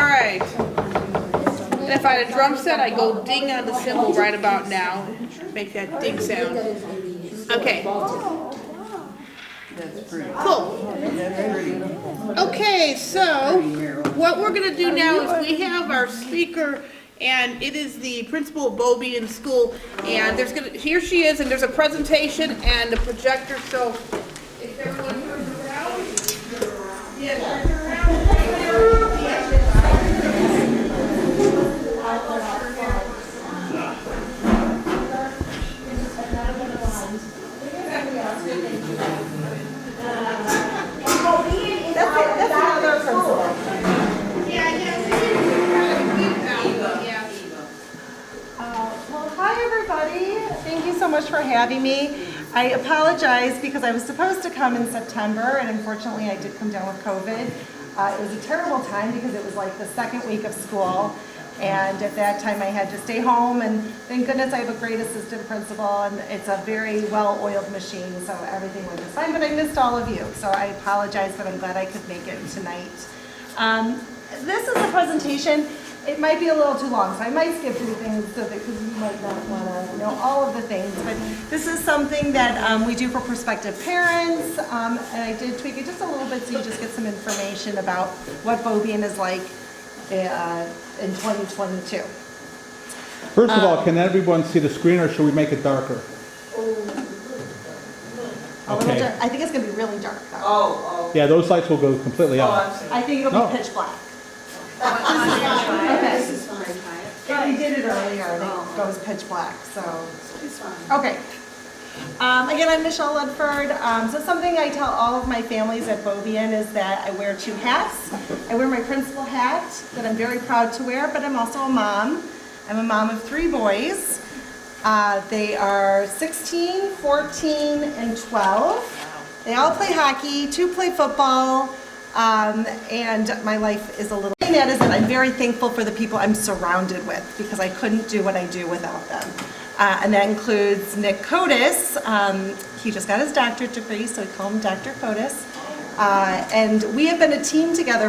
All right. And if I had a drum set, I'd go ding on the cymbal right about now. Make that ding sound. Okay. Cool. Okay, so what we're going to do now is we have our speaker, and it is the principal of Beaubien School, and here she is, and there's a presentation and a projector. So if everyone turns around, yeah, turn around. That's another principal. Well, hi everybody. Thank you so much for having me. I apologize because I was supposed to come in September, and unfortunately I did come down with COVID. It was a terrible time because it was like the second week of school, and at that time I had to stay home, and thank goodness I have a great assistant principal, and it's a very well-oiled machine, so everything went just fine, but I missed all of you, so I apologize, but I'm glad I could make it tonight. This is a presentation. It might be a little too long, so I might skip through things because you might not want to know all of the things, but this is something that we do for prospective parents, and I did tweak it just a little bit so you just get some information about what Beaubien is like in 2022. First of all, can everyone see the screen, or should we make it darker? Okay. I think it's going to be really dark, though. Oh. Yeah, those lights will go completely off. I think it'll be pitch black. Okay. This is fine. We did it earlier, and it goes pitch black, so. It's fine. Okay. Again, I'm Michelle Ludford. So something I tell all of my families at Beaubien is that I wear two hats. I wear my principal hat that I'm very proud to wear, but I'm also a mom. I'm a mom of 3 boys. They are 16, 14, and 12. They all play hockey, 2 play football, and my life is a little... That is that I'm very thankful for the people I'm surrounded with because I couldn't do what I do without them. And that includes Nick Kotis. He just got his doctorate degree, so we call him Dr. Kotis. And we have been a team together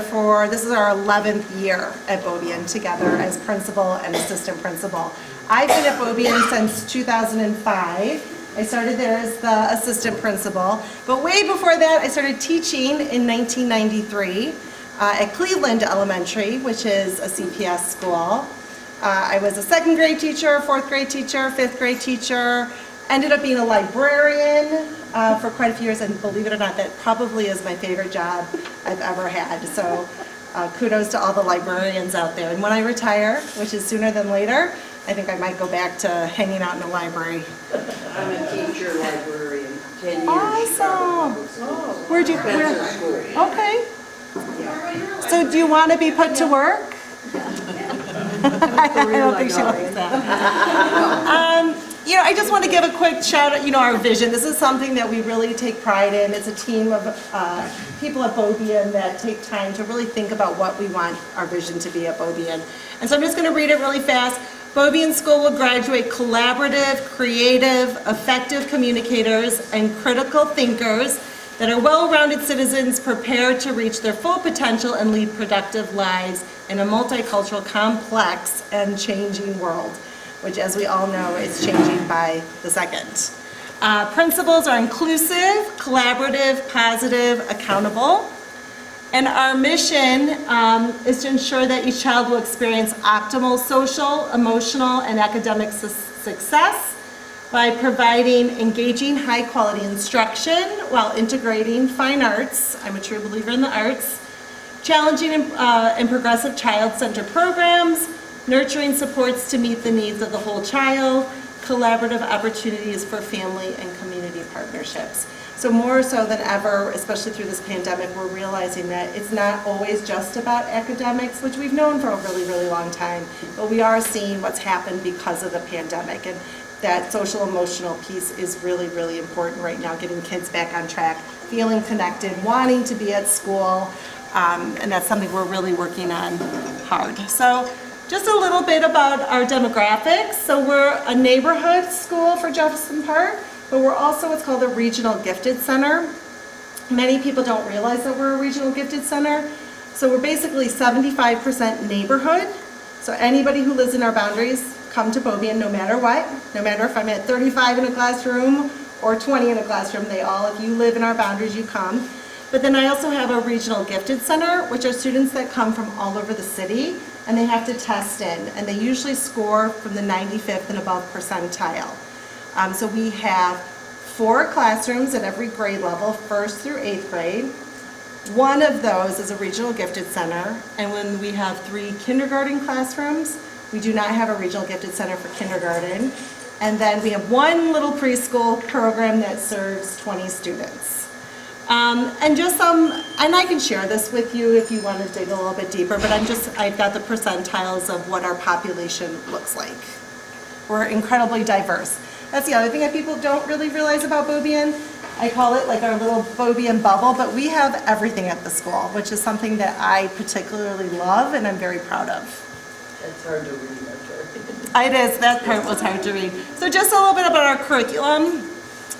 this is our 11th year at Beaubien together as principal and assistant principal. I've been at Beaubien since 2005. I started there as the assistant principal, but way before that I started teaching in 1993 at Cleveland Elementary, which is a CPS school. I was a 2nd grade teacher, 4th grade teacher, 5th grade teacher, ended up being a librarian for quite a few years, and believe it or not, that probably is my favorite job I've ever had. So kudos to all the librarians out there. And when I retire, which is sooner than later, I think I might go back to hanging out in the library. I'm a teacher librarian, 10 years. Awesome. Where'd you, Spencer School. okay. So do you want to be put to work? I don't think she likes that. You know, I just want to give a quick shout out, our vision. This is something that we really take pride in. It's a team of people at Beaubien that take time to really think about what we want our vision to be at Beaubien. And so I'm just going to read it really fast. Beaubien School will graduate collaborative, creative, effective communicators and critical thinkers that are well-rounded citizens prepared to reach their full potential and lead productive lives in a multicultural, complex, and changing world, which, as we all know, is changing by the second. Principals are inclusive, collaborative, positive, accountable. And our mission is to ensure that each child will experience optimal social, emotional, and academic success by providing engaging, high-quality instruction while integrating fine arts. I'm a true believer in the arts. Challenging and progressive child-centered programs, nurturing supports to meet the needs of the whole child, collaborative opportunities for family and community partnerships. So more so than ever, especially through this pandemic, we're realizing that it's not always just about academics, which we've known for a really, really long time, but we are seeing what's happened because of the pandemic, and that social emotional piece is really, really important right now, getting kids back on track, feeling connected, wanting to be at school, and that's something we're really working on hard. So just a little bit about our demographics. So we're a neighborhood school for Jefferson Park, but we're also what's called a regional gifted center. Many people don't realize that we're a regional gifted center. So we're basically 75% neighborhood. So anybody who lives in our boundaries, come to Beaubien no matter what. No matter if I'm at 35 in a classroom or 20 in a classroom, if you live in our boundaries, you come. But then I also have a regional gifted center, which are students that come from all over the city, and they have to test in, and they usually score from the 95th and above percentile. So we have 4 classrooms at every grade level, 1st through 8th grade. One of those is a regional gifted center, and when we have 3 kindergarten classrooms, we do not have a regional gifted center for kindergarten. And then we have 1 little preschool program that serves 20 students. And I can share this with you if you want to dig a little bit deeper, but I've got the percentiles of what our population looks like. We're incredibly diverse. That's the other thing that people don't really realize about Beaubien. I call it like our little Beaubien bubble, but we have everything at the school, which is something that I particularly love and I'm very proud of. It's hard to read, I'm sorry. It is, that part was hard to read. So just a little bit about our curriculum.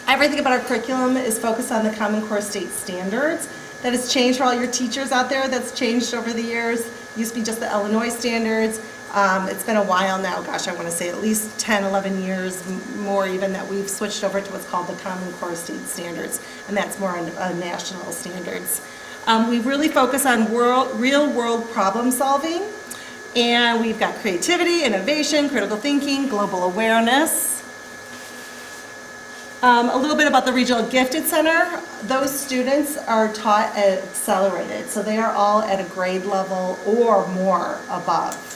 Everything about our curriculum is focused on the Common Core State Standards. That has changed for all your teachers out there. That's changed over the years. It used to be just the Illinois standards. It's been a while now, gosh, I want to say at least 10, 11 years more even, that we've switched over to what's called the Common Core State Standards, and that's more on national standards. We really focus on real-world problem solving, and we've got creativity, innovation, critical thinking, global awareness. A little bit about the Regional Gifted Center. Those students are taught at accelerated, so they are all at a grade level or more above.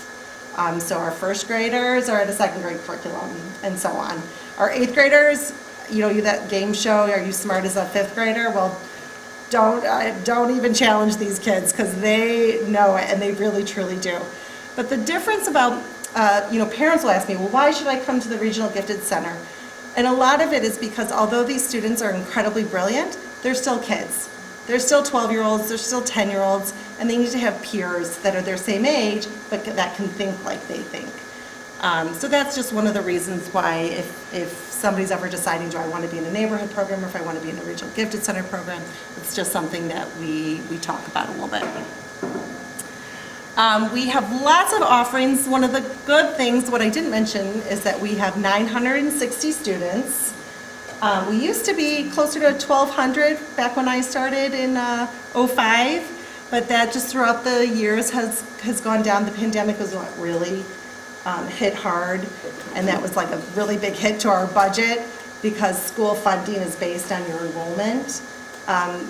So our 1st graders are at a 2nd grade curriculum and so on. Our 8th graders, that game show, are you smart as a 5th grader? Well, don't even challenge these kids because they know it and they really truly do. But the difference about, parents will ask me, well, why should I come to the Regional Gifted Center? And a lot of it is because although these students are incredibly brilliant, they're still kids. They're still 12-year-olds, they're still 10-year-olds, and they need to have peers that are their same age, but that can think like they think. So that's just one of the reasons why if somebody's ever deciding, do I want to be in a neighborhood program or if I want to be in a Regional Gifted Center program, it's just something that we talk about a little bit. We have lots of offerings. One of the good things, what I didn't mention, is that we have 960 students. We used to be closer to 1,200 back when I started in '05, but that just throughout the years has gone down. The pandemic was what really hit hard, and that was like a really big hit to our budget because school funding is based on your enrollment.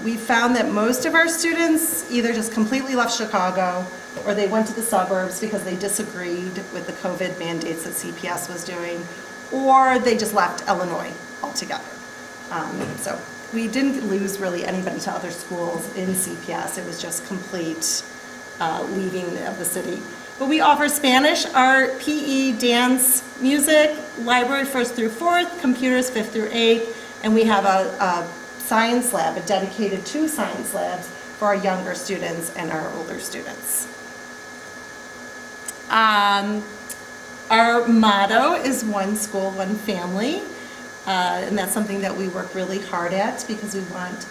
We found that most of our students either just completely left Chicago or they went to the suburbs because they disagreed with the COVID mandates that CPS was doing, or they just left Illinois altogether. So we didn't lose really anybody to other schools in CPS. It was just complete leaving of the city. But we offer Spanish, art, PE, dance, music, library 1st through 4th, computers 5th through 8th, and we have a science lab, a dedicated 2 science labs for our younger students and our older students. Our motto is one school, one family, and that's something that we work really hard at because we want,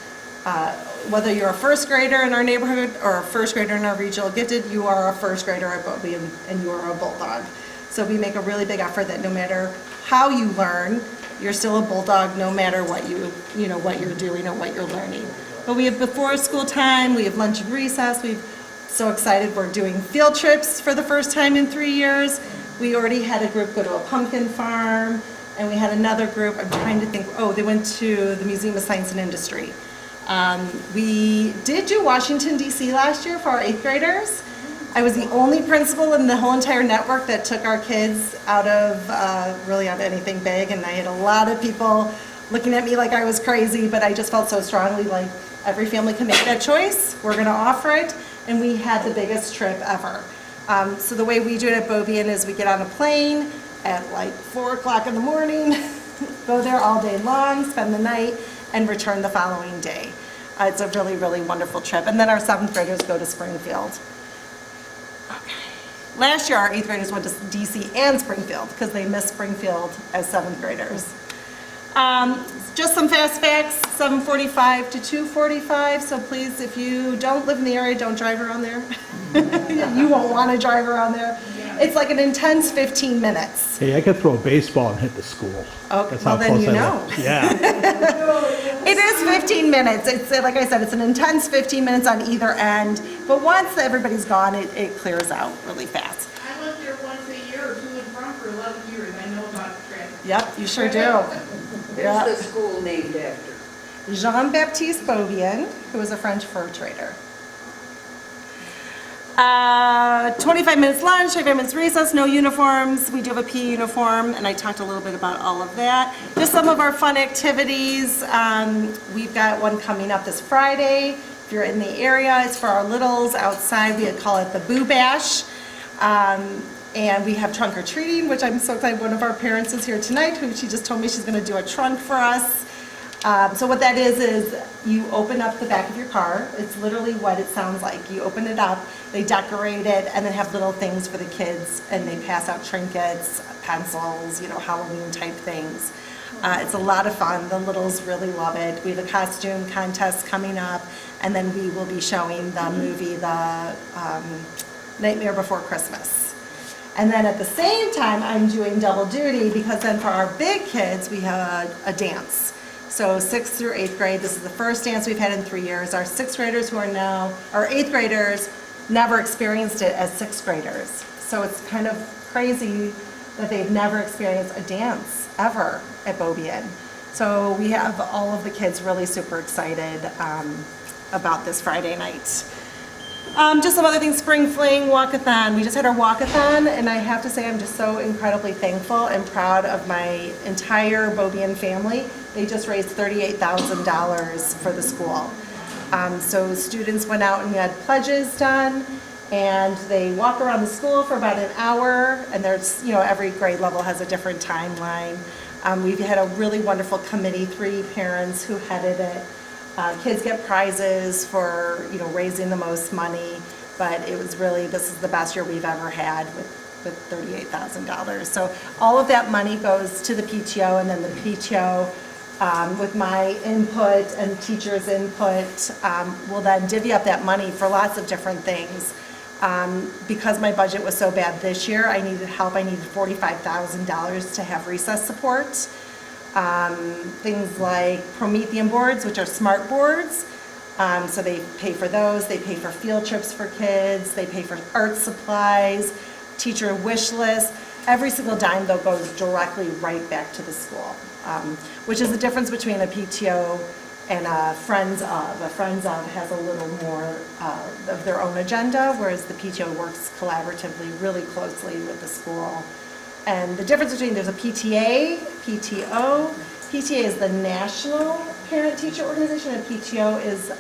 whether you're a 1st grader in our neighborhood or a 1st grader in our regional gifted, you are a 1st grader at Beaubien and you are a Bulldog. So we make a really big effort that no matter how you learn, you're still a Bulldog no matter what what you're doing or what you're learning. But we have before school time, we have lunch and recess, we're so excited we're doing field trips for the first time in 3 years. We already had a group go to a pumpkin farm, and we had another group, I'm trying to think, they went to the Museum of Science and Industry. We did do Washington, D.C. last year for our 8th graders. I was the only principal in the whole entire network that took our kids out of really out of anything big, and I had a lot of people looking at me like I was crazy, but I just felt so strongly like every family can make that choice. We're going to offer it, and we had the biggest trip ever. So the way we do it at Beaubien is we get on a plane at like 4 o'clock in the morning, go there all day long, spend the night, and return the following day. It's a really, really wonderful trip. And then our 7th graders go to Springfield. Okay. Last year, our 8th graders went to DC and Springfield because they missed Springfield as 7th graders. Just some fast facts, 7:45 to 2:45, so please, if you don't live in the area, don't drive around there. You won't want to drive around there. It's like an intense 15 minutes. Hey, I could throw a baseball and hit the school. Oh, That's well, how then close you I know. live. Yeah. It is 15 minutes. It's, like I said, it's an intense 15 minutes on either end, but once everybody's gone, it clears out really fast. I went there once a year or two in front for 11 years. I know about the traffic. Yep, you sure do. Yeah. Where's the school named after? Jean-Baptiste Beaubien, who was a French fur trader. 25 minutes lunch, 25 minutes recess, no uniforms. We do have a PE uniform, and I talked a little bit about all of that. Just some of our fun activities. We've got one coming up this Friday. If you're in the area, it's for our littles outside. We call it the Boo Bash. And we have trunk or treating, which I'm so glad one of our parents is here tonight, who she just told me she's going to do a trunk for us. So what that is you open up the back of your car. It's literally what it sounds like. You open it up, they decorate it, and then have little things for the kids, and they pass out trinkets, pencils, Halloween type things. It's a lot of fun. The littles really love it. We have a costume contest coming up, and then we will be showing the movie, The Nightmare Before Christmas. And then at the same time, I'm doing double duty, because then for our big kids, we have a dance. So 6th through 8th grade, this is the first dance we've had in 3 years. Our 6th graders our 8th graders never experienced it as 6th graders. So it's kind of crazy that they've never experienced a dance ever at Beaubien. So we have all of the kids really super excited about this Friday night. Just some other things, Spring Fling, Walkathon. We just had our Walkathon, and I have to say I'm just so incredibly thankful and proud of my entire Beaubien family. They just raised $38,000 for the school. So students went out and we had pledges done, and they walk around the school for about an hour, and there's, every grade level has a different timeline. We've had a really wonderful committee, 3 parents who headed it. Kids get prizes for, raising the most money, but it was really, this is the best year we've ever had with $38,000. So all of that money goes to the PTO, and then the PTO, with my input and teachers' input, will then divvy up that money for lots of different things. Because my budget was so bad this year, I needed help. I needed $45,000 to have recess support. Things like Promethean boards, which are smart boards. So they pay for those. They pay for field trips for kids. They pay for art supplies, teacher wish list. Every single dime, though, goes directly right back to the school, which is the difference between a PTO and a Friends of. A Friends of has a little more of their own agenda, whereas the PTO works collaboratively really closely with the school. And the difference between, there's a PTA, PTO. PTA is the National Parent Teacher Organization, and PTO is,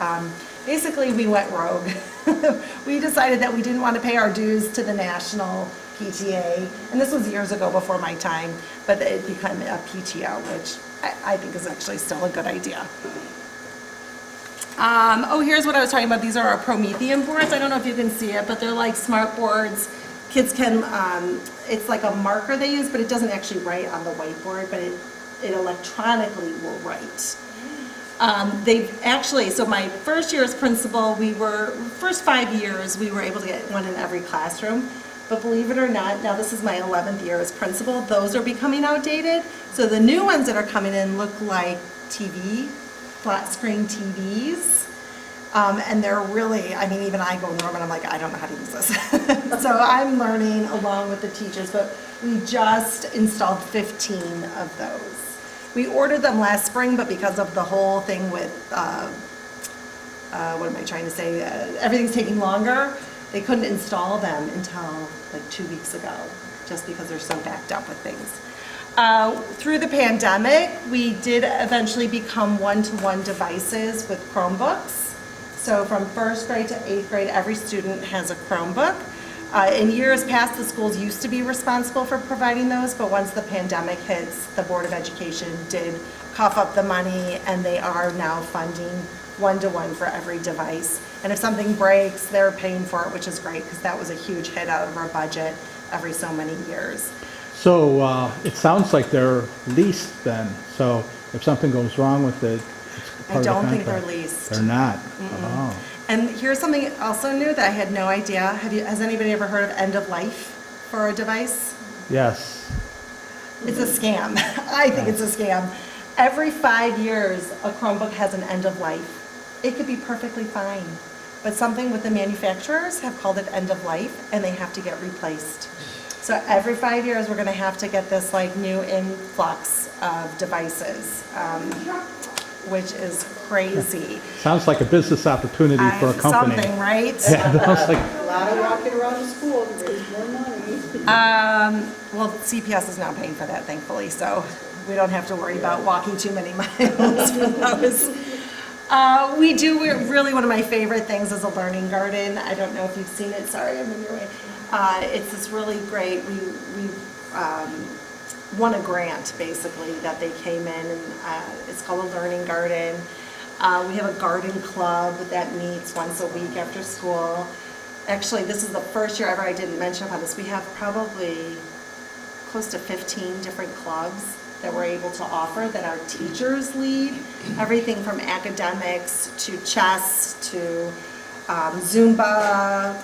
basically we went rogue. We decided that we didn't want to pay our dues to the National PTA, and this was years ago before my time, but it became a PTO, which I think is actually still a good idea. Here's what I was talking about. These are our Promethean boards. I don't know if you can see it, but they're like smart boards. Kids can, it's like a marker they use, but it doesn't actually write on the whiteboard, but it electronically will write. They've actually, so my first year as principal, first 5 years, we were able to get one in every classroom. But believe it or not, now this is my 11th year as principal, those are becoming outdated. So the new ones that are coming in look like flat screen TVs. And they're really, even I go, Norman, I'm like, I don't know how to use this. So I'm learning along with the teachers, but we just installed 15 of those. We ordered them last spring, but because of the whole thing with, what am I trying to say, everything's taking longer, they couldn't install them until like 2 weeks ago, just because they're so backed up with things. Through the pandemic, we did eventually become one-to-one devices with Chromebooks. So from 1st grade to 8th grade, every student has a Chromebook. In years past, the schools used to be responsible for providing those, but once the pandemic hits, the Board of Education did cough up the money, and they are now funding one-to-one for every device. And if something breaks, they're paying for it, which is great, because that was a huge hit out of our budget every so many years. So it sounds like they're leased then. So if something goes wrong with it, it's part I of the don't think they're contract? leased. They're not? Oh. And here's something also new that I had no idea. Has anybody ever heard of end of life for a device? Yes. It's a scam. I think it's a scam. Every 5 years, a Chromebook has an end of life. It could be perfectly fine, but something with the manufacturers have called it end of life, and they have to get replaced. So every 5 years, we're going to have to get this like new influx of devices, which is crazy. Sounds like a business opportunity for a company. Something, right? Yeah, that was like, A lot of walking around the school to raise more money. Well, CPS is now paying for that, thankfully, so we don't have to worry about walking too many miles for those. Really, one of my favorite things is a learning garden. I don't know if you've seen it, sorry, I'm in your way. It's this really great, we won a grant, basically, that they came in, and it's called a learning garden. We have a garden club that meets once a week after school. Actually, this is the first year ever I didn't mention about this. We have probably close to 15 different clubs that we're able to offer that our teachers lead. Everything from academics to chess to Zumba.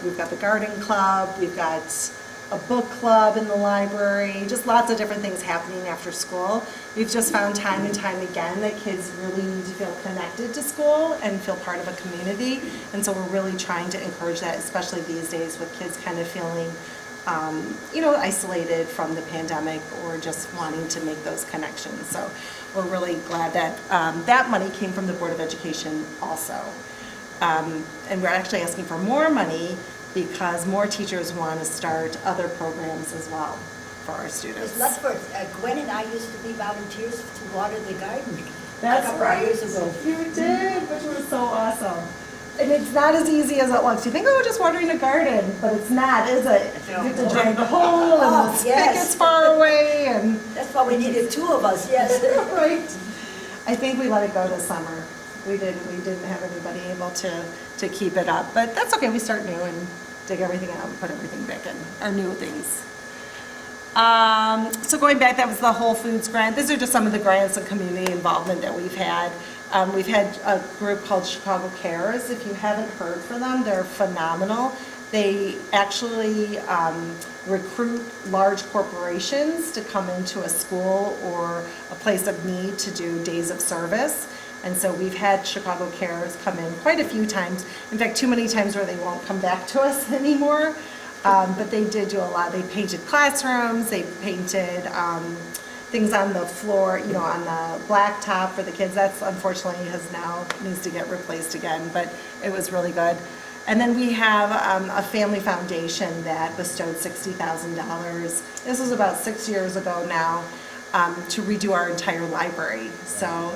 We've got the garden club. We've got a book club in the library. Just lots of different things happening after school. We've just found time and time again that kids really need to feel connected to school and feel part of a community. And so we're really trying to encourage that, especially these days with kids kind of feeling isolated from the pandemic or just wanting to make those connections. So we're really glad that that money came from the Board of Education also. And we're actually asking for more money because more teachers want to start other programs as well for our students. Ludford, Gwen and I used to be volunteers to water the garden. That's a couple of right. years ago. You did, which was so awesome. And it's not as easy as it looks. You think, oh, just watering a garden, but it's not, is it? You have to drag the hole and the spigot far away and. That's why we needed two of us, yes. Right. I think we let it go this summer. We didn't have anybody able to keep it up, but that's okay. We start new and dig everything out and put everything back in, our new things. So going back, that was the Whole Foods grant. These are just some of the grants and community involvement that we've had. We've had a group called Chicago Cares. If you haven't heard from them, they're phenomenal. They actually recruit large corporations to come into a school or a place of need to do days of service. And so we've had Chicago Cares come in quite a few times. In fact, too many times where they won't come back to us anymore. But they did do a lot. They painted classrooms, they painted things on the floor, on the blacktop for the kids. That's unfortunately needs to get replaced again, but it was really good. And then we have a family foundation that bestowed $60,000. This was about 6 years ago now, to redo our entire library. So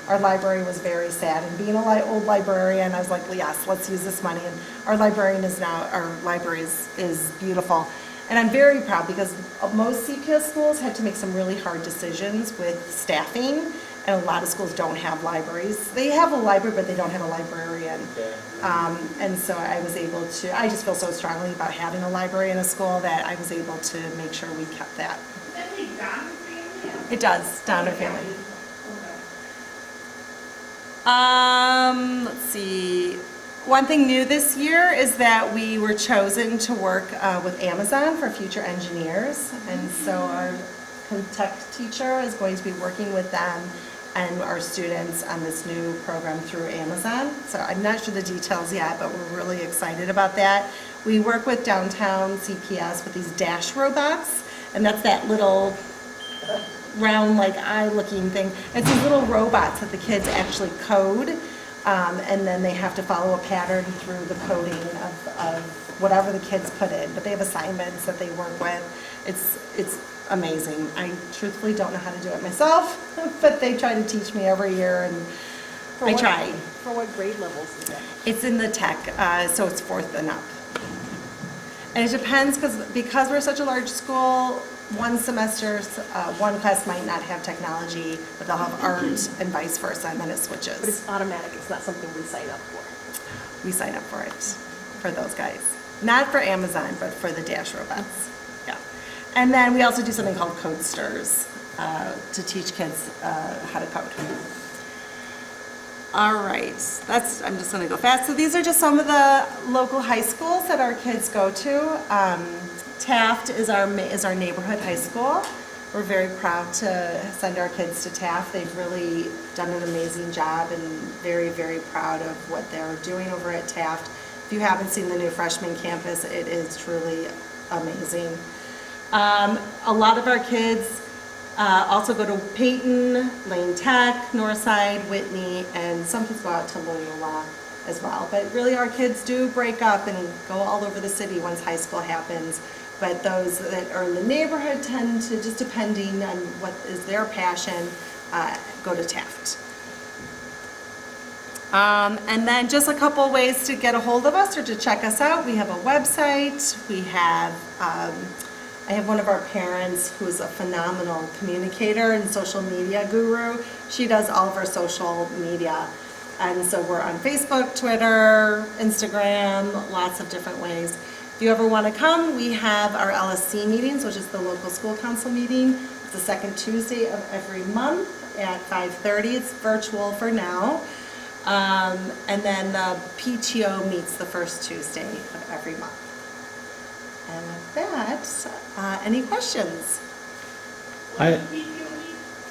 our library was very sad. And being an old librarian, I was like, well, yes, let's use this money. And our library is beautiful. And I'm very proud because most CPS schools had to make some really hard decisions with staffing, and a lot of schools don't have libraries. They have a library, but they don't have a librarian. And so I just feel so strongly about having a library in a school that I was able to make sure we kept that. Does that take Donner family? It does, Donner family. Let's see. One thing new this year is that we were chosen to work with Amazon for future engineers. And so our tech teacher is going to be working with them and our students on this new program through Amazon. So I'm not sure the details yet, but we're really excited about that. We work with downtown CPS with these dash robots, and that's that little round like eye looking thing. It's these little robots that the kids actually code, and then they have to follow a pattern through the coding of whatever the kids put in. But they have assignments that they work with. It's amazing. I truthfully don't know how to do it myself, but they try to teach me every year, and I try. For what grade levels is that? It's in the tech, so it's 4th and up. And it depends because we're such a large school, one semester, one class might not have technology, but they'll have art and vice versa, and then it switches. But it's automatic, it's not something we sign up for. We sign up for it, for those guys. Not for Amazon, but for the dash robots. Yeah. And then we also do something called Code Stirs. to teach kids how to code. All right, I'm just gonna go fast. So these are just some of the local high schools that our kids go to. Taft is our neighborhood high school. We're very proud to send our kids to Taft. They've really done an amazing job and very, very proud of what they're doing over at Taft. If you haven't seen the new freshman campus, it is truly amazing. A lot of our kids also go to Peyton, Lane Tech, Northside, Whitney, and some kids go out to Loyola as well. But really our kids do break up and go all over the city once high school happens. But those that are in the neighborhood tend to, just depending on what is their passion, go to Taft. And then just a couple ways to get a hold of us or to check us out. We have a website. We have, I have one of our parents who's a phenomenal communicator and social media guru. She does all of our social media. And so we're on Facebook, Twitter, Instagram, lots of different ways. If you ever want to come, we have our LSC meetings, which is the local school council meeting. It's the second Tuesday of every month at 5:30. It's virtual for now. And then the PTO meets the first Tuesday of every month. And with that, any questions?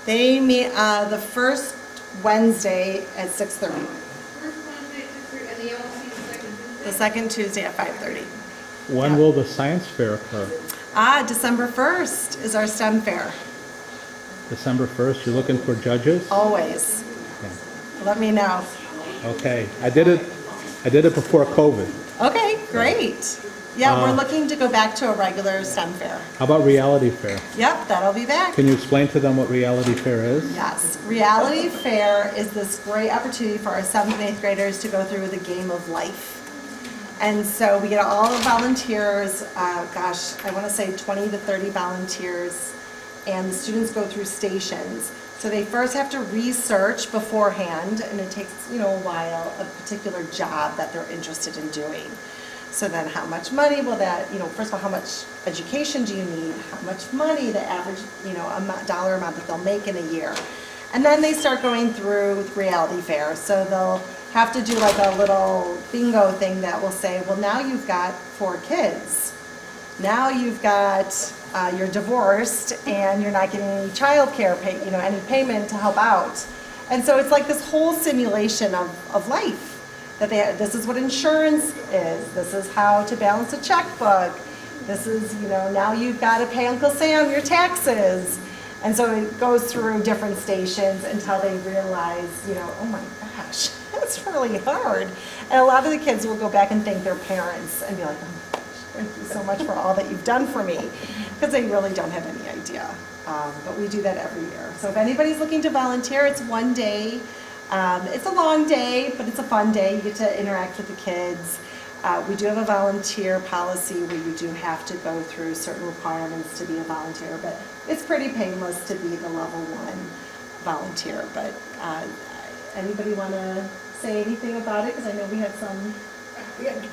They meet the first Wednesday at 6:30. First Wednesday, 6:30, and the LC is second Tuesday? The second Tuesday at 5:30. When will the science fair occur? December 1st is our STEM fair. December 1st, you're looking for judges? Always. Let me know. Okay, I did it before COVID. Okay, great. Yeah, we're looking to go back to a regular STEM fair. How about reality fair? Yep, that'll be back. Can you explain to them what reality fair is? Yes, Reality Fair is this great opportunity for our 7th and 8th graders to go through the game of life. And so we get all the volunteers, I want to say 20 to 30 volunteers, and the students go through stations. So they first have to research beforehand, and it takes, a while, a particular job that they're interested in doing. So then how much money will that, first of all, how much education do you need? How much money, the average, dollar amount that they'll make in a year. And then they start going through with Reality Fair. So they'll have to do like a little bingo thing that will say, well, now you've got 4 kids. Now you've got, you're divorced and you're not getting any childcare any payment to help out. And so it's like this whole simulation of life. This is what insurance is. This is how to balance a checkbook. This is, now you've got to pay Uncle Sam your taxes. And so it goes through different stations until they realize, oh my gosh, that's really hard. And a lot of the kids will go back and thank their parents and be like, oh my gosh, thank you so much for all that you've done for me. Because they really don't have any idea. But we do that every year. So if anybody's looking to volunteer, it's one day. It's a long day, but it's a fun day. You get to interact with the kids. We do have a volunteer policy where you do have to go through certain requirements to be a volunteer, but it's pretty painless to be the level 1 volunteer. But anybody want to say anything about it? Because I know we have some.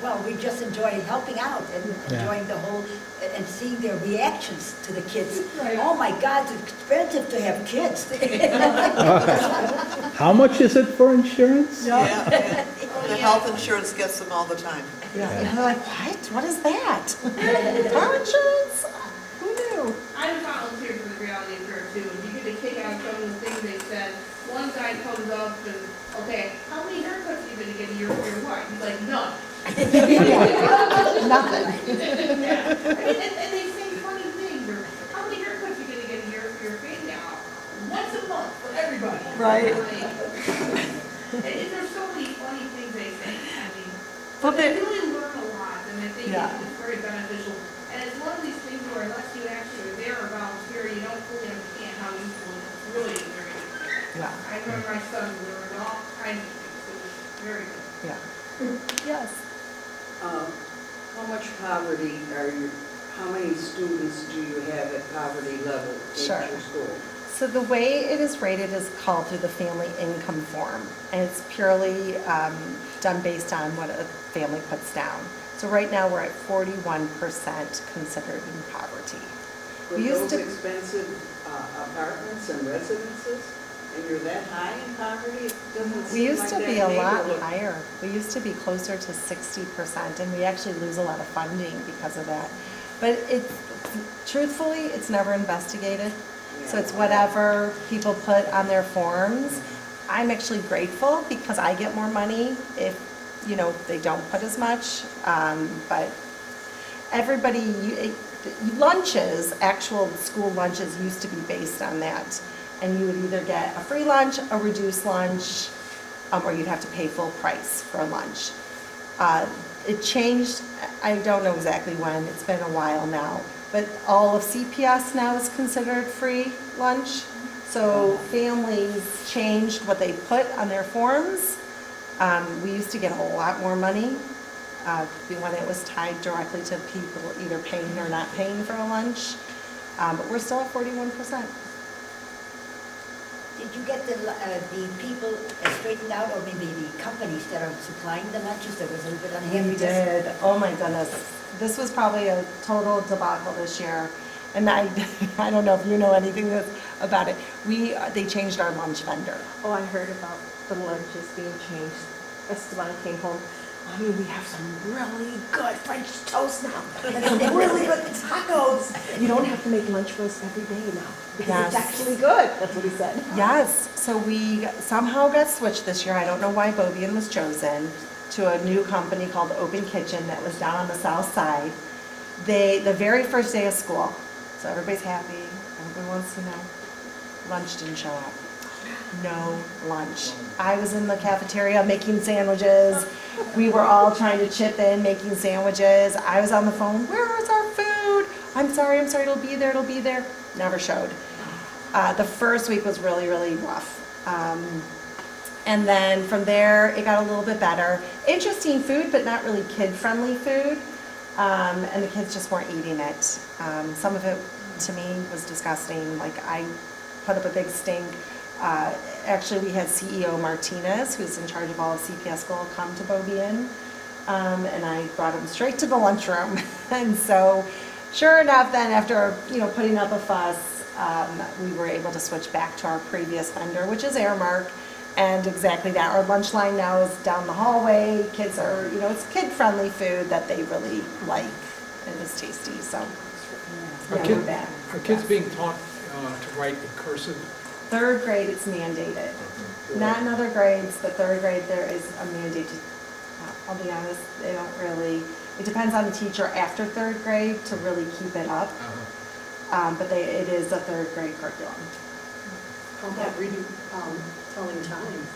Well, we just enjoy helping out and enjoying the whole, and seeing their reactions to the kids. Right. Oh my God, it's expensive to have kids. How much is it for insurance? Yeah, the health insurance gets them all the time. Yeah. And they're like, what is that? Car insurance? Who knew? I volunteered for the Reality Fair too, and you get a kick out of some of the things they said. One guy comes up and, okay, how many haircuts are you gonna get a year for your wife? He's like, none. Nothing. Yeah. And they say funny things, or how many haircuts are you gonna get a year for your family? Once a month for everybody. Right. And there's so many funny things they say. I mean, Well, they really learn a lot, and I think Yeah. it's very beneficial. And it's one of these things where unless you actually are there or volunteer, you don't fully understand how useful it is. Really is very useful. Yeah. I remember my son learned all kinds of things. It was very good. Yeah. Yes. How much poverty how many students do you have at poverty level Sure. at your school? So the way it is rated is called through the family income form, and it's purely done based on what a family puts down. So right now we're at 41% considered in poverty. Were We used those to- expensive apartments and residences, and you're that high in poverty? It doesn't We seem used like to that be a lot neighborhood. higher. We used to be closer to 60%, and we actually lose a lot of funding because of that. But truthfully, it's never investigated. So it's whatever people put on their forms. I'm actually grateful because I get more money if, they don't put as much. But everybody, lunches, actual school lunches used to be based on that. And you would either get a free lunch, a reduced lunch, or you'd have to pay full price for a lunch. It changed, I don't know exactly when, it's been a while now, but all of CPS now is considered free lunch. So families changed what they put on their forms. We used to get a lot more money when it was tied directly to people either paying or not paying for a lunch. But we're still at 41%. Did you get the people straightened out, or maybe the companies that are supplying the lunches? There was a little bit unhappiness. We did. Oh my goodness. This was probably a total debacle this year. And I don't know if you know anything about it. They changed our lunch vendor. Oh, I heard about the lunches being changed. Esteban came home. Mommy, we have some really good French toast now. And some really good tacos. You don't have to make lunch for us every day now. Because Yes. it's actually good. That's what he said. Yes, so we somehow got switched this year. I don't know why Beaubien was chosen to a new company called Open Kitchen that was down on the south side. The very first day of school, so everybody's happy, everybody wants, lunch didn't show up. No lunch. I was in the cafeteria making sandwiches. We were all trying to chip in making sandwiches. I was on the phone, where is our food? I'm sorry, it'll be there. Never showed. The first week was really, really rough. And then from there, it got a little bit better. Interesting food, but not really kid-friendly food. And the kids just weren't eating it. Some of it, to me, was disgusting. Like, I put up a big stink. Actually, we had CEO Martinez, who's in charge of all of CPS School, come to Beaubien. And I brought him straight to the lunchroom. And so, sure enough, then after, putting up a fuss, we were able to switch back to our previous vendor, which is Airmark. And exactly that. Our lunch line now is down the hallway. Kids are, it's kid-friendly food that they really like, and it's tasty, so. Are Yeah, we're back. kids being taught to write in cursive? Third grade, it's mandated. Not in other grades, but third grade, there is a mandate to, I'll be honest, they don't really, it depends on the teacher after third grade to really keep it up. But it is a third grade curriculum. How about reading, telling time?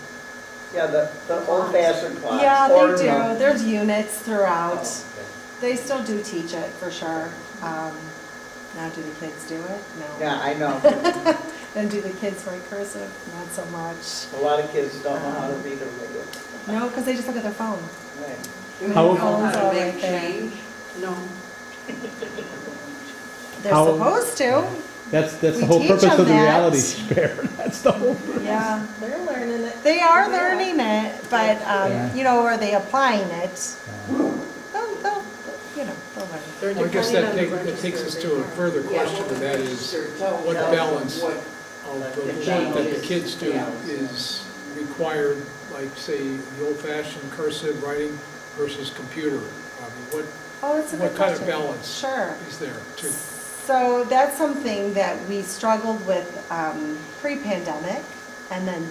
Yeah, the old-fashioned class. Yeah, or they do. no. There's units throughout. They still do teach it, for sure. Now, do the kids do it? No. Yeah, I know. Then do the kids write cursive? Not so much. A lot of kids don't know how to read or write it. No, because they just look at their phone. Right. How- Phone's all right there. No. They're How- supposed to. That's We the whole teach purpose them of the that. reality fair. That's the whole. Yeah. They're learning it. They are learning it, but, Yeah. are they applying it? They'll learn. They're Well, I guess depending on the that takes us to a register further Yeah, question, and that is, what Tell balance what- of the the work change that the is. kids do Yeah. is required, like, say, the old-fashioned cursive writing versus computer? I mean, Oh, that's a good what kind of question. balance Sure. is there to? So that's something that we struggled with pre-pandemic, and then,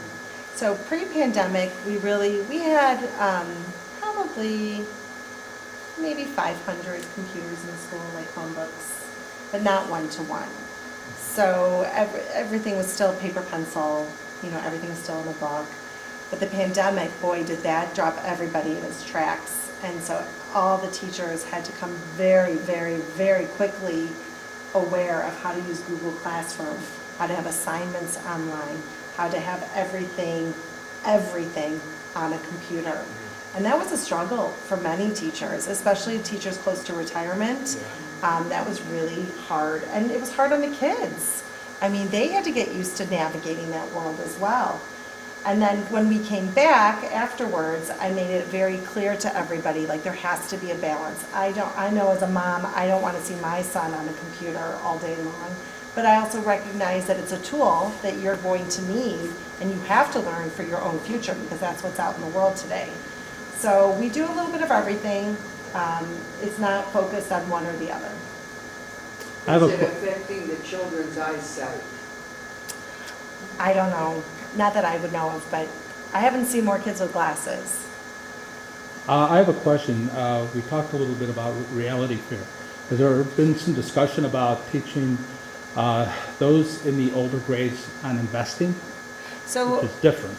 so pre-pandemic, we had probably maybe 500 computers in school, like Chromebooks, but not one-to-one. So everything was still paper pencil, everything was still in a book. But the pandemic, boy, did that drop everybody in its tracks. And so all the teachers had to come very, very, very quickly aware of how to use Google Classroom, how to have assignments online, how to have everything on a computer. And that was a struggle for many teachers, especially teachers close to retirement. That was really hard, and it was hard on the kids. I mean, they had to get used to navigating that world as well. And then when we came back afterwards, I made it very clear to everybody, like, there has to be a balance. I know as a mom, I don't want to see my son on a computer all day long. but I also recognize that it's a tool that you're going to need and you have to learn for your own future because that's what's out in the world today. So we do a little bit of everything. It's not focused on one or the other. I have Is a it que- affecting the children's eyesight? I don't know, not that I would know of, but I haven't seen more kids with glasses. I have a question. We talked a little bit about reality fear. Has there been some discussion about teaching those in the older grades on investing, So which is different?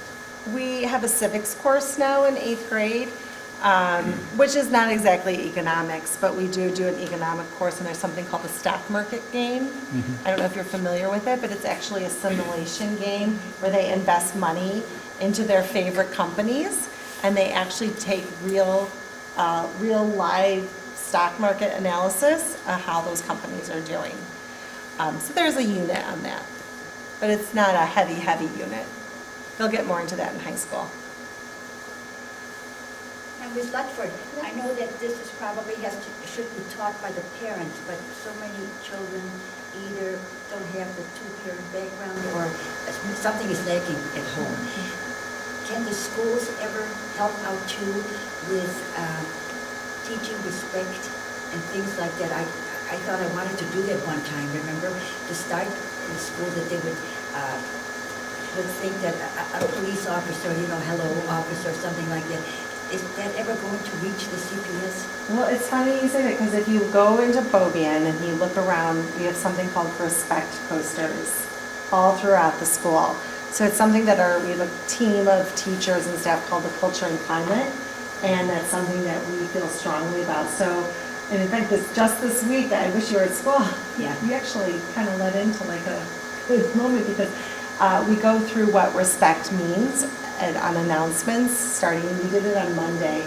we have a civics course now in 8th grade, which is not exactly economics, but we do an economic course, and there's something called the stock market game. I don't know if you're familiar with it, but it's actually a simulation game where they invest money into their favorite companies, and they actually take real live stock market analysis of how those companies are doing. So there's a unit on that, but it's not a heavy unit. They'll get more into that in high school. And with Ludford, I know that this is probably should be taught by the parents, but so many children either don't have the two-parent background or something is lacking at home. Can the schools ever help out too with teaching respect and things like that? I thought I wanted to do that one time, remember? To start in the school that they would think that a police officer, hello officer, something like that. Is that ever going to reach the CPS? Well, it's funny you say that because if you go into Beaubien and you look around, we have something called respect posters all throughout the school. So it's something that we have a team of teachers and staff called the Culture and Climate, and that's something that we feel strongly about. So, and in fact, just this week, I wish you were at school. Yeah. You actually kind of led into like a good moment because we go through what respect means and on announcements starting. We did it on Monday,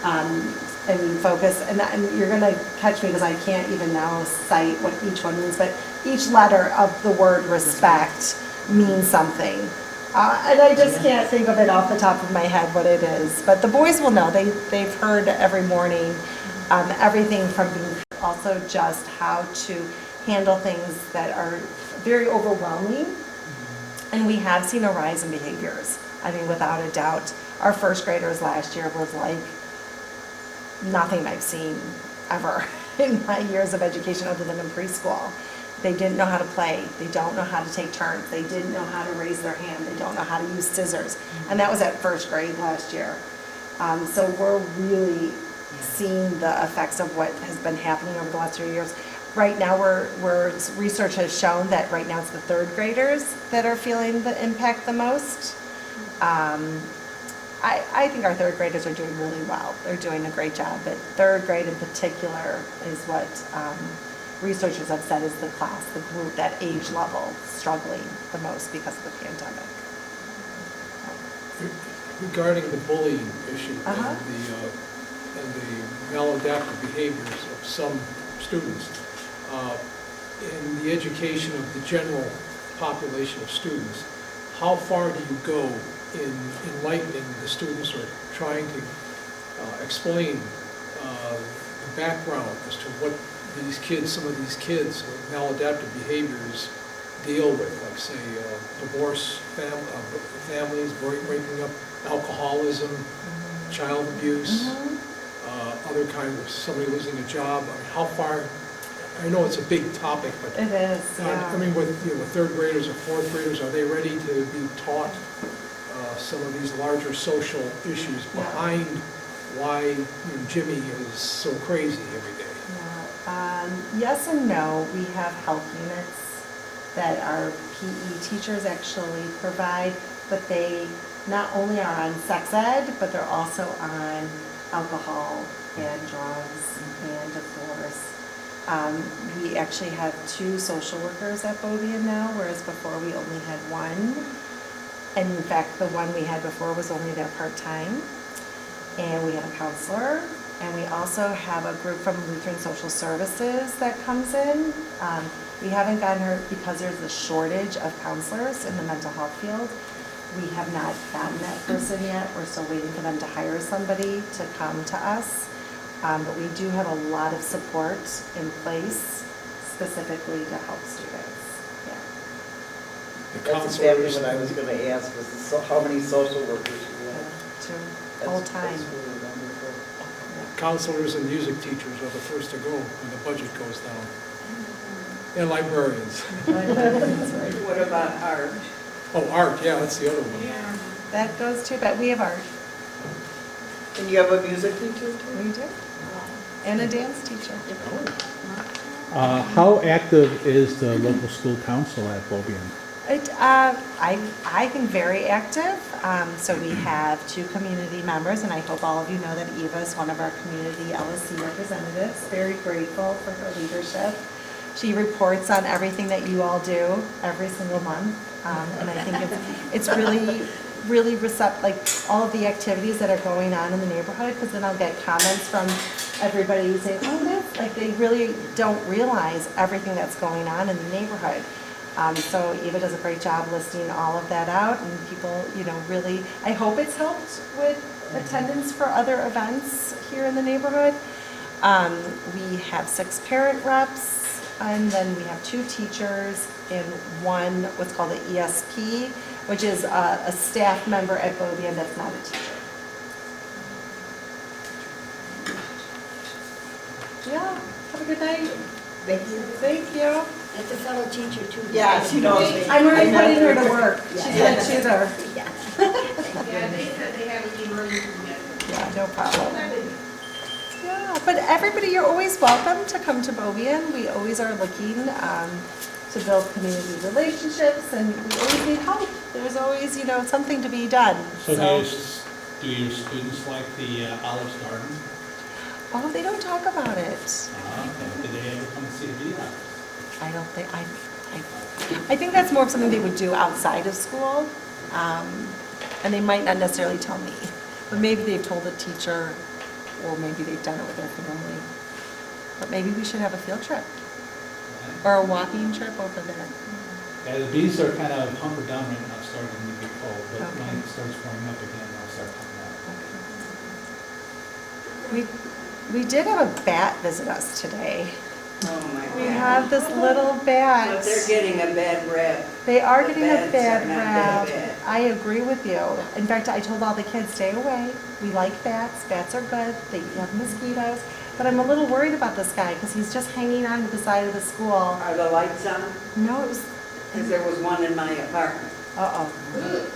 and we focus. And you're going to catch me because I can't even now cite what each one means, but each letter of the word respect means something. And I just can't think of it off the top of my head what it is. But the boys will know. They've heard every morning everything from being also just how to handle things that are very overwhelming. And we have seen a rise in behaviors. I mean, without a doubt. Our first graders last year was like nothing I've seen ever in my years of education other than in preschool. They didn't know how to play. They don't know how to take turns. They didn't know how to raise their hand. They don't know how to use scissors. And that was at first grade last year. So we're really seeing the effects of what has been happening over the last 3 years. Right now, research has shown that right now it's the third graders that are feeling the impact the most. I think our third graders are doing really well. They're doing a great job, but third grade in particular is what researchers have said is the class, the group, that age level struggling the most because of the pandemic. Regarding the bullying issue Uh-huh. and the maladaptive behaviors of some students, in the education of the general population of students, how far do you go in enlightening the students or trying to explain the background as to what some of these kids with maladaptive behaviors deal with, like say divorce families, breaking up, alcoholism, child abuse, other kinds of somebody losing a job. I mean, how far? I know it's a big topic, but It is, yeah. I mean, with third graders or fourth graders, are they ready to be taught some of these larger social issues behind why Jimmy is so crazy every day? Yeah. Yes and no. We have health units that our PE teachers actually provide, but they not only are on sex ed, but they're also on alcohol and drugs and divorce. We actually have 2 social workers at Beaubien now, whereas before we only had 1. And in fact, the one we had before was only there part-time. And we have a counselor. And we also have a group from Lutheran Social Services that comes in. We haven't gotten her because there's a shortage of counselors in the mental health field. We have not gotten that person yet. We're still waiting for them to hire somebody to come to us. But we do have a lot of support in place specifically to help students. That's exactly what I was gonna ask, was how many social workers you have. Full time. That's really wonderful. Counselors and music teachers are the first to go when the budget goes down. And librarians. What about art? Oh, art, yeah, that's the other one. That goes too, but we have art. And you have a music teacher too? We do. And a dance teacher. How active is the local school council at Beaubien? I think very active. So we have 2 community members, and I hope all of you know that Eva is one of our community LSC representatives. Very grateful for her leadership. She reports on everything that you all do every single month, and I think it's really like all of the activities that are going on in the neighborhood, because then I'll get comments from everybody who say, oh, that's, like, they really don't realize everything that's going on in the neighborhood. So Eva does a great job listing all of that out, and people, really, I hope it's helped with attendance for other events here in the neighborhood. We have 6 parent reps, and then we have 2 teachers and 1 what's called an ESP, which is a staff member at Beaubien that's not a teacher. Yeah, have a good night. Thank you. Thank you. That's a fellow teacher too. Yeah, she knows me. I'm already putting her to work. She's Yeah. a tutor. Yeah. Yeah, they said they had an emergency yesterday. Yeah, no problem. Yeah, but everybody, you're always welcome to come to Beaubien. We always are looking to build community relationships, and we always need help. There's always, something to be done. So do your students like the Olive Garden? Oh, they don't talk about it. Did they ever come and see the beehive? I don't think, I think that's more of something they would do outside of school, and they might not necessarily tell me, but maybe they've told a teacher, or maybe they've done it with their family. But maybe we should have a field trip, or a walking trip over there. Yeah, the bees are kind of hunkered down right now, starting to get cold, but Okay. when it starts warming up again, they'll start coming out. We did have a bat visit us today. Oh, my God. We have this little bat. But they're getting a bad rep. They are The getting a bats bad are not that rap. bad. I agree with you. In fact, I told all the kids, stay away. We like bats. Bats are good. They have mosquitoes. But I'm a little worried about this guy because he's just hanging on to the side of the school. Are the lights on? No, it was, Because there was one in my apartment. uh-oh.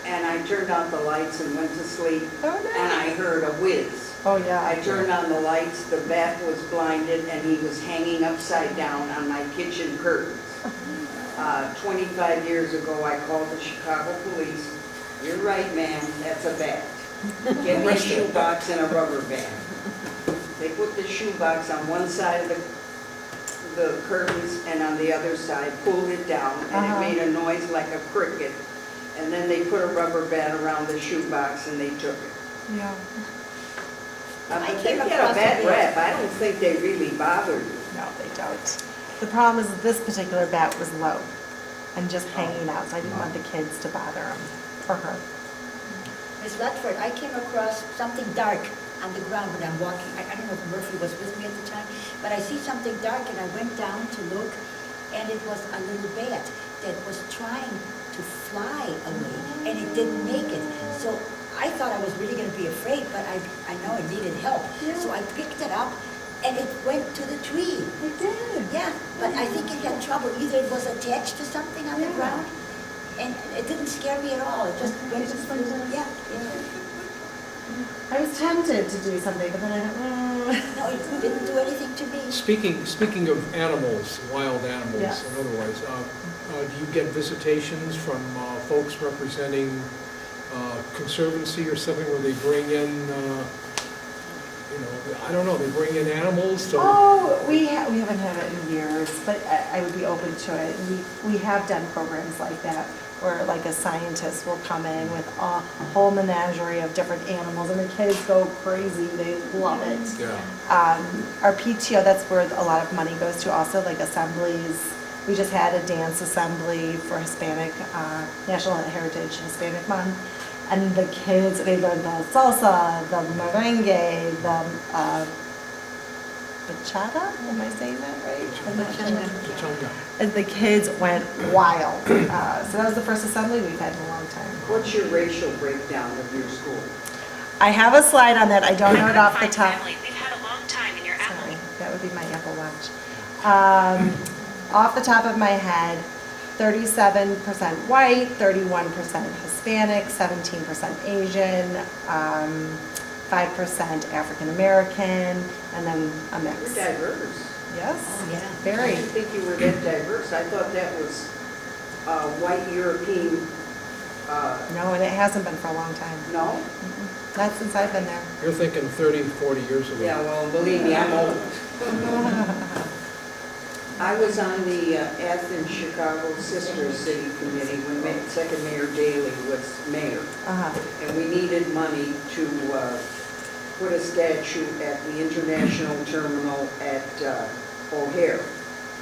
And I turned out the lights and went to sleep, Oh, and no. I heard a whiz. Oh, yeah. I turned on the lights, the bat was blinded, and he was hanging upside down on my kitchen curtains. 25 years ago, I called the Chicago police. You're right, ma'am, that's a bat. Give me a shoebox and a rubber band. They put the shoebox on one side of the curtains and on the other side, pulled it down, and it made a noise like a cricket. And then they put a rubber band around the shoebox and they took it. Yeah. But they get a bad rep. I don't think they really bother you. No, they don't. The problem is that this particular bat was low and just hanging out, so I didn't want the kids to bother him, or her. Miss Ludford, I came across something dark on the ground when I'm walking. I don't know if Murphy was with me at the time, but I see something dark and I went down to look, and it was a little bat that was trying to fly away, and it didn't make it. So I thought I was really going to be afraid, but I know it needed help. Yeah. So I picked it up, and it went to the tree. It did. Yeah, but I think it had trouble. Either it was attached to something on the Yeah. ground, and it didn't scare me at all. It just went just went to- yeah, yeah. I was tempted to do something, but then I thought, No, it didn't do anything to me. Speaking of animals, wild animals Yes. and otherwise, do you get visitations from folks representing conservancy or something where they bring in, I don't know, they bring in animals to... Oh, we haven't had it in years, but I would be open to it. We have done programs like that, where like a scientist will come in with a whole menagerie of different animals, and the kids go crazy. They love it. Yeah. Our PTO, that's where a lot of money goes to, also like assemblies. We just had a dance assembly for Hispanic, National Heritage Hispanic Month. And the kids, they learned the salsa, the merengue, bachata, am I saying that right? Chunga. And the kids went wild. So that was the first assembly we've had in a long time. What's your racial breakdown of your school? I have a slide on that, I don't know it off the top. Family. We've had a long time in your Sorry, Apple. that would be my Apple Watch. Off the top of my head, 37% white, 31% Hispanic, 17% Asian, 5% African American, and then a You're mix. diverse. Yes, Oh, yeah. I very. didn't think you were that diverse. I thought that was white European, No, and it hasn't been for a long time. no? Not since I've been there. You're thinking 30, 40 years ago. Yeah, well, believe me, I'm old. I was on the Athens-Chicago Sister City Committee when second Mayor Daley was mayor. Uh-huh. And we needed money to put a statue at the International Terminal at O'Hare.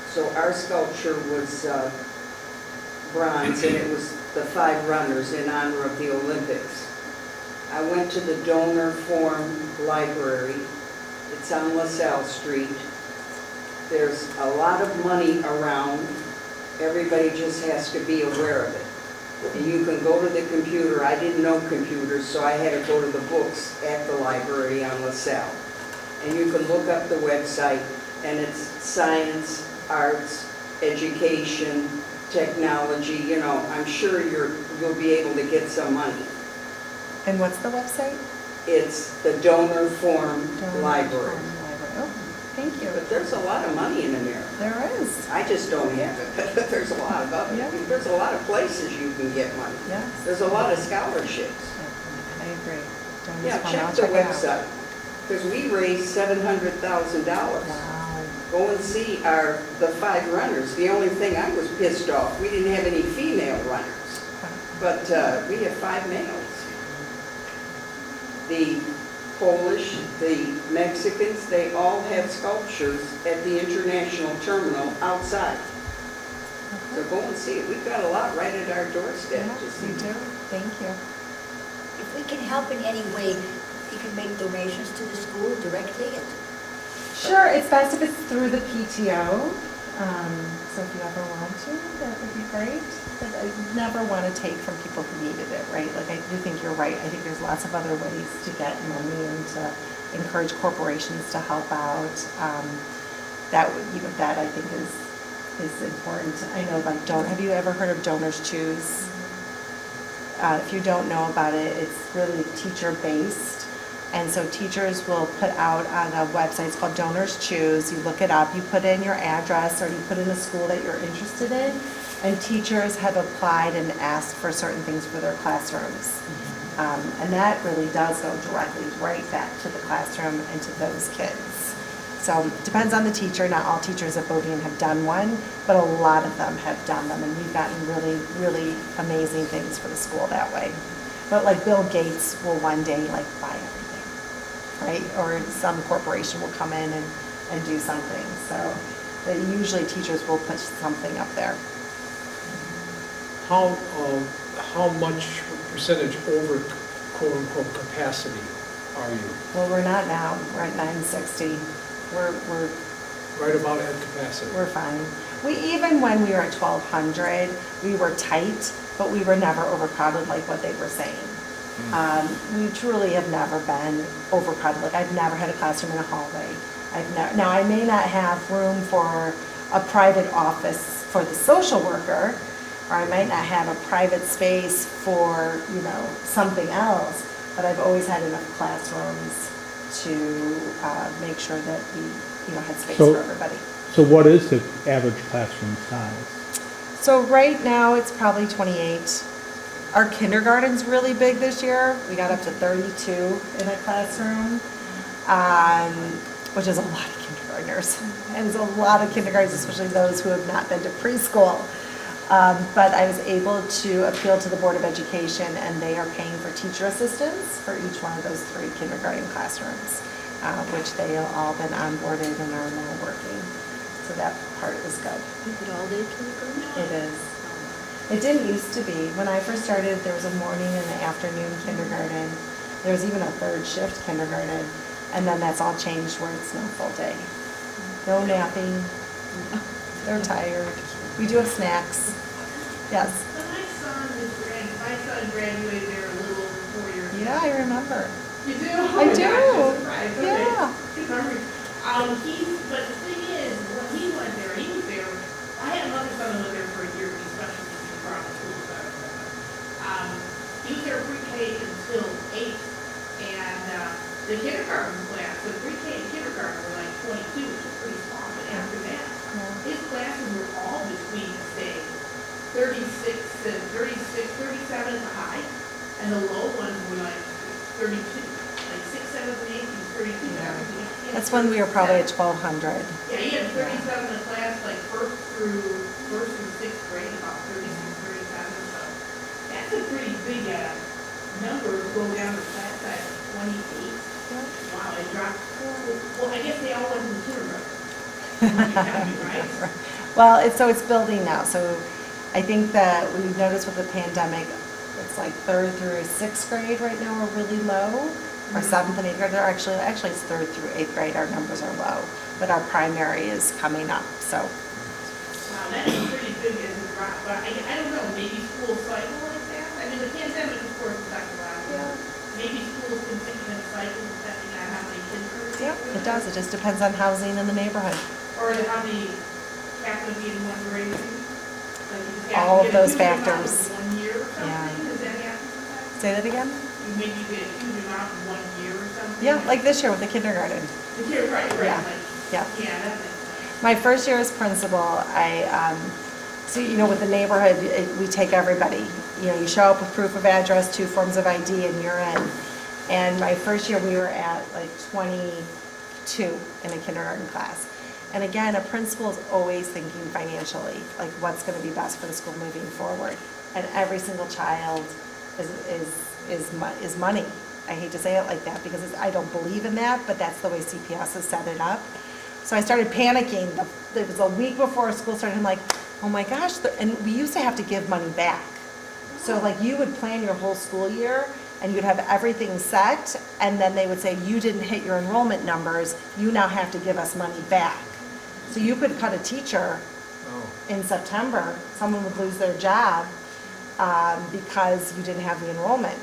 So our sculpture was bronze, and it was the 5 runners in honor of the Olympics. I went to the donor form library. It's on LaSalle Street. There's a lot of money around. Everybody just has to be aware of it. And you can go to the computer. I didn't know computers, so I had to go to the books at the library on LaSalle. And you can look up the website, and it's science, arts, education, technology. You know, I'm sure you'll be able to get some money. And what's the website? It's the donor form library. Oh, thank you. But there's a lot of money in America. There is. I just don't have it, but there's a lot of other, Yeah. there's a lot of places you can get money. Yes. There's a lot of scholarships. I agree. Donors Yeah, Fund, check I'll the it out. website, because we raised $700,000. Wow. Go and see the 5 runners. The only thing I was pissed off, we didn't have any female runners, but we have 5 males. The Polish, the Mexicans, they all have sculptures at the International Terminal outside. So go and see it. We've got a lot right at our doorstep Yeah, to you see. do. Thank you. If we can help in any way, we can make donations to the school directly. Sure, it's best if it's through the PTO. So if you ever want to, that would be great. But I never want to take from people who needed it, right? Like, I do think you're right. I think there's lots of other ways to get money and to encourage corporations to help out. That I think is important. I know, like, have you ever heard of Donors Choose? If you don't know about it, it's really teacher-based. And so teachers will put out on a website, it's called Donors Choose. You look it up, you put in your address, or you put in a school that you're interested in, and teachers have applied and asked for certain things for their classrooms. And that really does go directly right back to the classroom and to those kids. So it depends on the teacher. Not all teachers at Beaubien have done one, but a lot of them have done them, and we've gotten really, really amazing things for the school that way. But like Bill Gates will one day like buy everything, right? Or some corporation will come in and do something. So usually teachers will put something up there. How much percentage over quote-unquote capacity are you? Well, we're not now. We're at 960. We're Right about at capacity? We're fine. Even when we were at 1,200, we were tight, but we were never overcrowded like what they were saying. We truly have never been overcrowded. Like, I've never had a classroom in a hallway. Now, I may not have room for a private office for the social worker, or I might not have a private space for, something else, but I've always had enough classrooms to make sure that we, had space for everybody. So what is the average classroom size? So right now, it's probably 28. Our kindergarten's really big this year. We got up to 32 in a classroom, which is a lot of kindergartners. And it's a lot of kindergartners, especially those who have not been to preschool. But I was able to appeal to the Board of Education, and they are paying for teacher assistants for each one of those 3 kindergarten classrooms, which they have all been onboarded and are now working. So that part is good. Is it all day kindergarten? It is. It didn't used to be. When I first started, there was a morning and an afternoon kindergarten. There was even a 3rd shift kindergarten. And then that's all changed where it's now full day. no napping. They're tired. We do have snacks. Yes. So my son graduated there a little over 4 years ago. Yeah, I remember. You do? I do. I'm surprised. Okay. Yeah. Good memory. But the thing is, when he went there, he was there, I had another son who went there for a year, he's special teacher for our school. He was there pre-K until 8th, and the kindergarten class, the pre-K and kindergarten were like 22, which is pretty small, but after that, his classes were all between, say, 36 and 37 at the high, and the low ones were like 32, like 6, 7, and 8, and 32. Everything. That's when we were probably at 1,200. Yeah, he had 37 in the class, like first through 6th grade, about 36, 37, so that's a pretty big number to go down to class size of 28. Wow, it dropped. Well, I guess they all went to the kindergarten. Right? Well, it's building now. So I think that we've noticed with the pandemic, it's like 3rd through 6th grade right now are really low. Our 7th and 8th grade are actually it's 3rd through 8th grade, our numbers are low, but our primary is coming up, so. Wow, that is pretty big as a drop, but I don't know, maybe schools cycle like that? I mean, the pandemic, of course, affected a lot of Yeah. Maybe schools continue to cycle depending on how many kids are there. Yeah, it does, it just depends on housing in the neighborhood. Or how many happen to be in one grade. Like you just have All to of get a those huge amount factors. in 1 year or something, Yeah. does that happen sometimes? Say that again? You maybe get a huge amount in 1 year or something? Yeah, like this year with the kindergarten. Yeah, right, Yeah. like, Yeah. yeah, that makes sense. My first year as principal, so with the neighborhood, we take everybody. You show up with proof of address, 2 forms of ID, and you're in. And my first year, we were at like 22 in a kindergarten class. And again, a principal is always thinking financially, like what's going to be best for the school moving forward. And every single child is money. I hate to say it like that because I don't believe in that, but that's the way CPS has set it up. So I started panicking. It was a week before school started. I'm like, oh my gosh. And we used to have to give money back. So like you would plan your whole school year and you'd have everything set. And then they would say, you didn't hit your enrollment numbers. You now have to give us money back. So you could cut a teacher in September. Someone would lose their job because you didn't have the enrollment.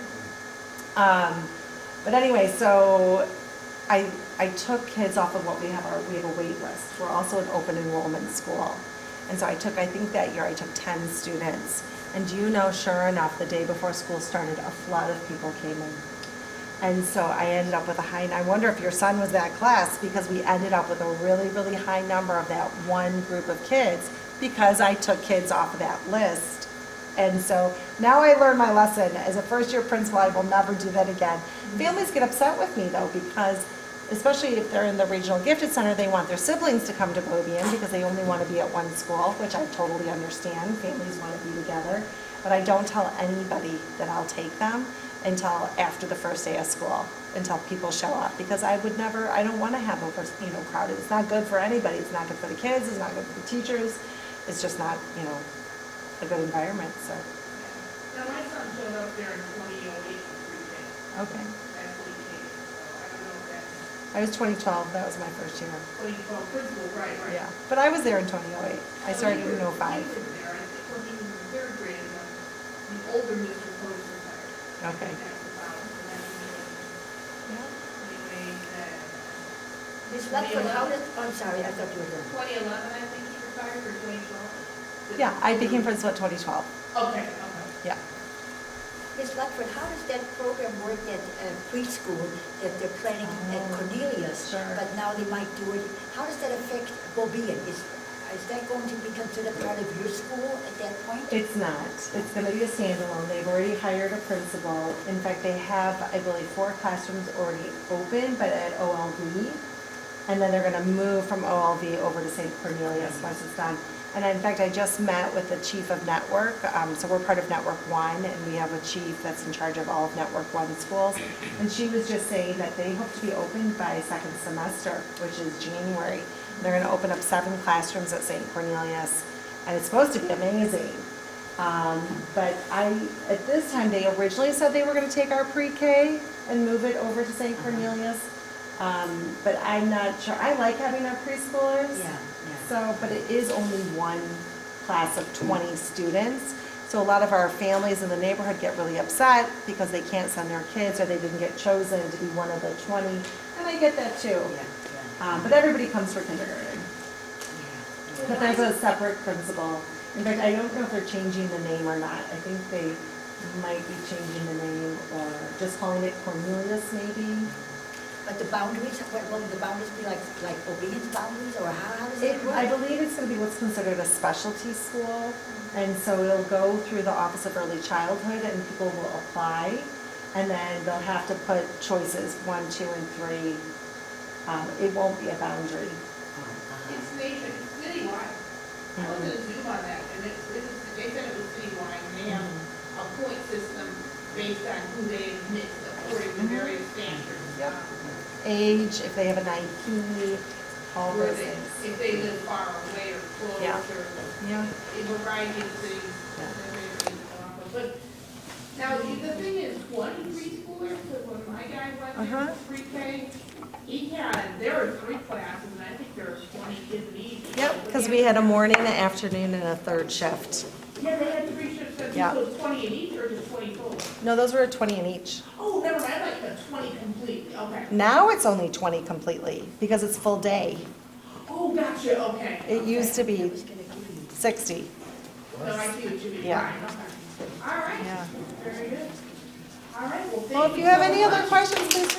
But anyway, so I took kids off of what we have a wait list. We're also an open enrollment school. And so I think that year I took 10 students. And do you know, sure enough, the day before school started, a flood of people came in. And so I ended up with a high, and I wonder if your son was that class, because we ended up with a really, really high number of that one group of kids because I took kids off of that list. And so now I learned my lesson. As a first-year principal, I will never do that again. Families get upset with me, though, because especially if they're in the Regional Gifted Center, they want their siblings to come to Beaubien because they only want to be at one school, which I totally understand. Families want to be together. But I don't tell anybody that I'll take them until after the first day of school, until people show up, because I don't want to have crowded. It's not good for anybody. It's not good for the kids. It's not good for the teachers. It's just not, a good environment, so. Now, my son showed up there in 2008 for pre-K. Okay. That's what he came, so I don't know if that's I was 2012, that was my first year. 2012 principal, right. Yeah, but I was there in 2008. I started in 05. He was there, I think, when he was in 3rd grade, the older Mr. Post retired. Okay. That's about, and then Yeah. anyway, Ms. Ludford, how did, I'm sorry, I thought you were done. 2011, I think he retired, or 2012? Yeah, I became principal at 2012. Okay. Yeah. Ms. Ludford, how does that program work at preschool that they're planning at Cornelius? Sure. But now they might do it, how does that affect Beaubien? Is that going to be considered part of your school at that point? It's not. It's going to be a standalone. They've already hired a principal. In fact, they have, I believe, 4 classrooms already open, but at OLV. And then they're going to move from OLV over to St. Cornelius once it's done. And in fact, I just met with the chief of Network. So we're part of Network 1, and we have a chief that's in charge of all of Network 1 schools. And she was just saying that they hope to be open by 2nd semester, which is January. They're going to open up 7 classrooms at St. Cornelius, and it's supposed to be amazing. But at this time, they originally said they were going to take our pre-K and move it over to St. Cornelius. But I'm not sure, I like having our preschoolers. Yeah, So, but it is only one class of 20 students. So a lot of our families in the neighborhood get really upset because they can't send their kids or they didn't get chosen to be one of the 20. And I get that too. But everybody comes for kindergarten. But there's a separate principal. In fact, I don't know if they're changing the name or not. I think they might be changing the name or just calling it Cornelius maybe. But the boundaries, what will the boundaries be like obedience boundaries, or how does it work? I believe it's going to be what's considered a specialty school. And so it'll go through the Office of Early Childhood and people will apply. And then they'll have to put choices 1, 2, and 3. It won't be a boundary. It's citywide. I was gonna zoom on that, and they said it was citywide, and they have a point system based on who they admit according to various standards. Yep. Age, if they have an IEP, all Where those they, things. if they live far away or close, Yeah. or Yeah. a variety of things. Yeah. But now, the thing is, one preschooler, so when my guy went to pre-K, there were 3 classes, and I think there were 20 kids in each. Yep, because we had a morning, an afternoon, and a third shift. Yeah, they had 3 shifts, Yeah. so it's 20 in each, or just 20 total? No, those were 20 in each. Oh, never mind, I like the 20 completely, okay. Now it's only 20 completely because it's full day. Oh, gotcha, okay. It used to be 60. No, I see what you mean, Yeah. right, okay. All right, Yeah. very good. All right, well, thank you. Well, if you have so any other much. questions, please.